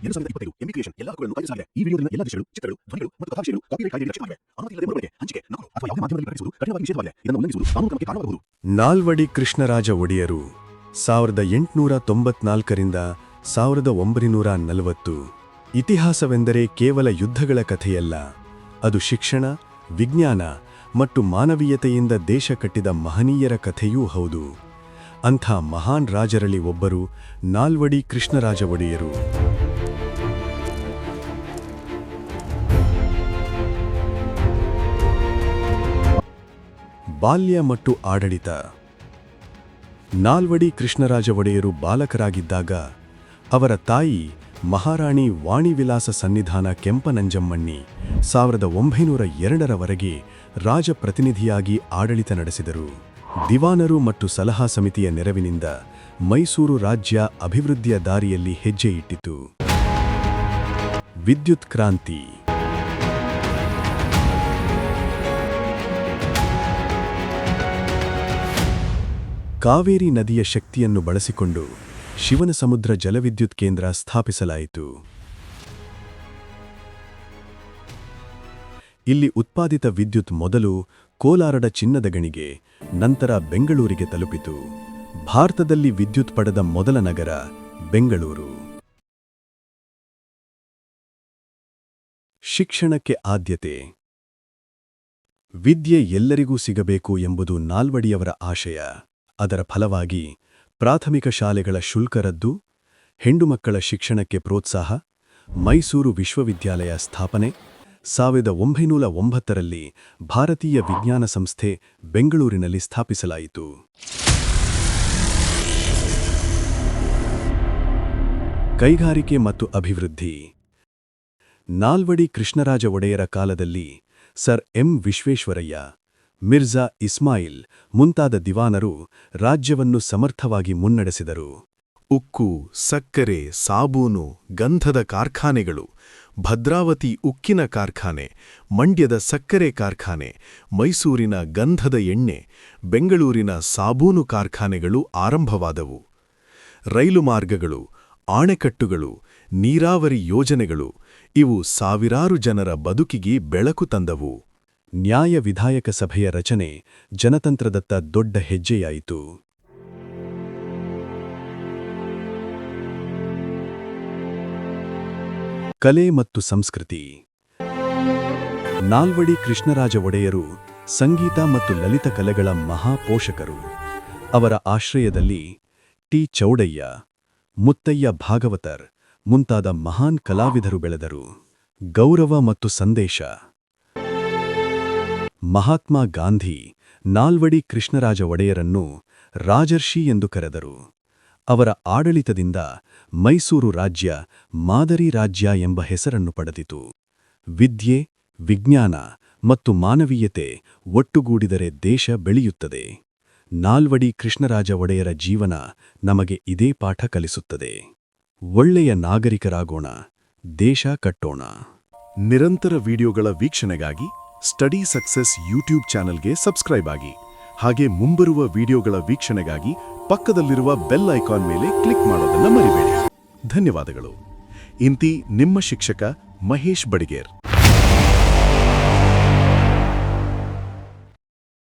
2025 MB creation ಎಲ್ಲಾ ಹಕ್ಕುಗಳನ್ನು ಕಾಯ್ದಿರಿಸಲಾಗಿದೆ. ಈ ವಿಡಿಯೋದಲ್ಲಿನ ಎಲ್ಲಾ ದೃಶ್ಯಗಳು, ಚಿತ್ರಗಳು, ಧ್ವನಿಗಳು ಮತ್ತು ಕಥಾವಿಷಯಗಳು ಕಾಪಿರೈಟ್ ಕಾಯ್ದೆಯಡಿ ರಕ್ಷಿತವಾಗಿವೆ. ಅನುಮತಿ ಇಲ್ಲದೆ ಮರುಬಳಕೆ, ಹಂಚಿಕೆ, ನಕಲು ಅಥವಾ ಯಾವುದೇ ಮಾಧ್ಯಮದಲ್ಲಿ ಪ್ರಕಟಿಸುವುದು ಕಠಿಣವಾಗಿ ನಿಷೇಧವಾಗಿದೆ. ಇದನ್ನು ಉಲ್ಲಂಘಿಸುವುದು ಕಾನೂನು ಕ್ರಮಕ್ಕೆ ಕಾರಣವಾಗಬಹುದು. ನಾಲ್ವಡಿ ಕೃಷ್ಣರಾಜ ಒಡೆಯರು 1894ರಿಂದ 1940. ಇತಿಹಾಸವೆಂದರೆ ಕೇವಲ ಯುದ್ಧಗಳ ಕಥೆಯಲ್ಲ, ಅದು ಶಿಕ್ಷಣ, ವಿಜ್ಞಾನ ಮತ್ತು ಮಾನವೀಯತೆಯಿಂದ ದೇಶ ಕಟ್ಟಿದ ಮಹನೀಯರ ಕಥೆಯೂ ಹೌದು. ಅಂಥ ಮಹಾನ್ ರಾಜರಲ್ಲಿ ಒಬ್ಬರು ನಾಲ್ವಡಿ ಕೃಷ್ಣರಾಜ ಒಡೆಯರು. ಬಾಲ್ಯ ಮತ್ತು ಆಡಳಿತ. ನಾಲ್ವಡಿ ಕೃಷ್ಣರಾಜ ಒಡೆಯರು ಬಾಲಕರಾಗಿದ್ದಾಗ ಅವರ ತಾಯಿ ಮಹಾರಾಣಿ ವಾಣಿವಿಲಾಸ ಸನ್ನಿಧಾನ ಕೆಂಪನಂಜಮ್ಮಣ್ಣಿ 1902ರವರೆಗೆ ರಾಜಪ್ರತಿನಿಧಿಯಾಗಿ ಆಡಳಿತ ನಡೆಸಿದರು. ದಿವಾನರು ಮತ್ತು ಸಲಹಾ ಸಮಿತಿಯ ನೆರವಿನಿಂದ ಮೈಸೂರು ರಾಜ್ಯ ಅಭಿವೃದ್ಧಿಯ ದಾರಿಯಲ್ಲಿ ಹೆಜ್ಜೆ ಇಟ್ಟಿತು. ವಿದ್ಯುತ್ ಕ್ರಾಂತಿ. ಕಾವೇರಿ ನದಿಯ ಶಕ್ತಿಯನ್ನು ಬಳಸಿಕೊಂಡು ಶಿವನಸಮುದ್ರ ಜಲವಿದ್ಯುತ್ ಕೇಂದ್ರ ಸ್ಥಾಪಿಸಲಾಯಿತು. ಇಲ್ಲಿ ಉತ್ಪಾದಿತ ವಿದ್ಯುತ್ ಮೊದಲು ಕೋಲಾರದ ಚಿನ್ನದ ಗಣಿಗೆ, ನಂತರ ಬೆಂಗಳೂರಿಗೆ ತಲುಪಿತು. ಭಾರತದಲ್ಲಿ ವಿದ್ಯುತ್ ಪಡೆದ ಮೊದಲ ನಗರ ಬೆಂಗಳೂರು. ಶಿಕ್ಷಣಕ್ಕೆ ಆದ್ಯತೆ. ವಿದ್ಯೆ ಎಲ್ಲರಿಗೂ ಸಿಗಬೇಕು ಎಂಬುದು ನಾಲ್ವಡಿಯವರ ಆಶಯ. ಅದರ ಫಲವಾಗಿ ಪ್ರಾಥಮಿಕ ಶಾಲೆಗಳ ಶುಲ್ಕ ರದ್ದು, ಹೆಣ್ಣುಮಕ್ಕಳ ಶಿಕ್ಷಣಕ್ಕೆ ಪ್ರೋತ್ಸಾಹ, ಮೈಸೂರು ವಿಶ್ವವಿದ್ಯಾಲಯ ಸ್ಥಾಪನೆ, 1909ರಲ್ಲಿ ಭಾರತೀಯ ವಿಜ್ಞಾನ ಸಂಸ್ಥೆ ಬೆಂಗಳೂರಿನಲ್ಲಿ ಸ್ಥಾಪಿಸಲಾಯಿತು. ಕೈಗಾರಿಕೆ ಮತ್ತು ಅಭಿವೃದ್ಧಿ. ನಾಲ್ವಡಿ ಕೃಷ್ಣರಾಜ ಒಡೆಯರ ಕಾಲದಲ್ಲಿ ಸರ್ ಎಂ ವಿಶ್ವೇಶ್ವರಯ್ಯ, ಮಿರ್ಜಾ ಇಸ್ಮಾಯಿಲ್ ಮುಂತಾದ ದಿವಾನರು ರಾಜ್ಯವನ್ನು ಸಮರ್ಥವಾಗಿ ಮುನ್ನಡೆಸಿದರು. ಉಕ್ಕು, ಸಕ್ಕರೆ, ಸಾಬೂನು, ಗಂಧದ ಕಾರ್ಖಾನೆಗಳು, ಭದ್ರಾವತಿ ಉಕ್ಕಿನ ಕಾರ್ಖಾನೆ, ಮಂಡ್ಯದ ಸಕ್ಕರೆ ಕಾರ್ಖಾನೆ, ಮೈಸೂರಿನ ಗಂಧದ ಎಣ್ಣೆ, ಬೆಂಗಳೂರಿನ ಸಾಬೂನು ಕಾರ್ಖಾನೆಗಳು ಆರಂಭವಾದವು. ರೈಲು ಮಾರ್ಗಗಳು, ಆಣೆಕಟ್ಟುಗಳು, ನೀರಾವರಿ ಯೋಜನೆಗಳು ಇವು ಸಾವಿರಾರು ಜನರ ಬದುಕಿಗೆ ಬೆಳಕು ತಂದವು. ನ್ಯಾಯ ವಿಧಾಯಕ ಸಭೆಯ ರಚನೆ ಜನತಂತ್ರದತ್ತ ದೊಡ್ಡ ಹೆಜ್ಜೆಯಾಯಿತು. ಕಲೆ ಮತ್ತು ಸಂಸ್ಕೃತಿ. ನಾಲ್ವಡಿ ಕೃಷ್ಣರಾಜ ಒಡೆಯರು ಸಂಗೀತ ಮತ್ತು ಲಲಿತ ಕಲೆಗಳ ಮಹಾಪೋಷಕರು. ಅವರ ಆಶ್ರಯದಲ್ಲಿ ಟಿ ಚೌಡಯ್ಯ, ಮುತ್ತಯ್ಯ ಭಾಗವತರ್ ಮುಂತಾದ ಮಹಾನ್ ಕಲಾವಿದರು ಬೆಳೆದರು. ಗೌರವ ಮತ್ತು ಸಂದೇಶ. ಮಹಾತ್ಮ ಗಾಂಧಿ ನಾಲ್ವಡಿ ಕೃಷ್ಣರಾಜ ಒಡೆಯರನ್ನು ರಾಜರ್ಷಿ ಎಂದು ಕರೆದರು. ಅವರ ಆಡಳಿತದಿಂದ ಮೈಸೂರು ರಾಜ್ಯ ಮಾದರಿ ರಾಜ್ಯ ಎಂಬ ಹೆಸರನ್ನು ಪಡೆದಿತು. ವಿದ್ಯೆ, ವಿಜ್ಞಾನ ಮತ್ತು ಮಾನವೀಯತೆ ಒಟ್ಟುಗೂಡಿದರೆ ದೇಶ ಬೆಳೆಯುತ್ತದೆ. ನಾಲ್ವಡಿ ಕೃಷ್ಣರಾಜ ಒಡೆಯರ ಜೀವನ ನಮಗೆ ಇದೇ ಪಾಠ ಕಲಿಸುತ್ತದೆ. ಒಳ್ಳೆಯ ನಾಗರಿಕರಾಗೋಣ, ದೇಶ ಕಟ್ಟೋಣ. ನಿರಂತರ ವಿಡಿಯೋಗಳ ವೀಕ್ಷಣೆಗಾಗಿ ಸ್ಟಡಿ ಸಕ್ಸಸ್ ಯೂಟ್ಯೂಬ್ ಚಾನೆಲ್ಗೆ ಸಬ್ಸ್ಕ್ರೈಬ್ ಆಗಿ. ಹಾಗೆ ಮುಂಬರುವ ವಿಡಿಯೋಗಳ ವೀಕ್ಷಣೆಗಾಗಿ ಪಕ್ಕದಲ್ಲಿರುವ ಬೆಲ್ ಐಕಾನ್ ಮೇಲೆ ಕ್ಲಿಕ್ ಮಾಡೋದನ್ನ ಮರಿಬೇಡಿ. ಧನ್ಯವಾದಗಳು. ಇಂತಿ ನಿಮ್ಮ ಶಿಕ್ಷಕ ಮಹೇಶ್ ಬಡಿಗೇರ್.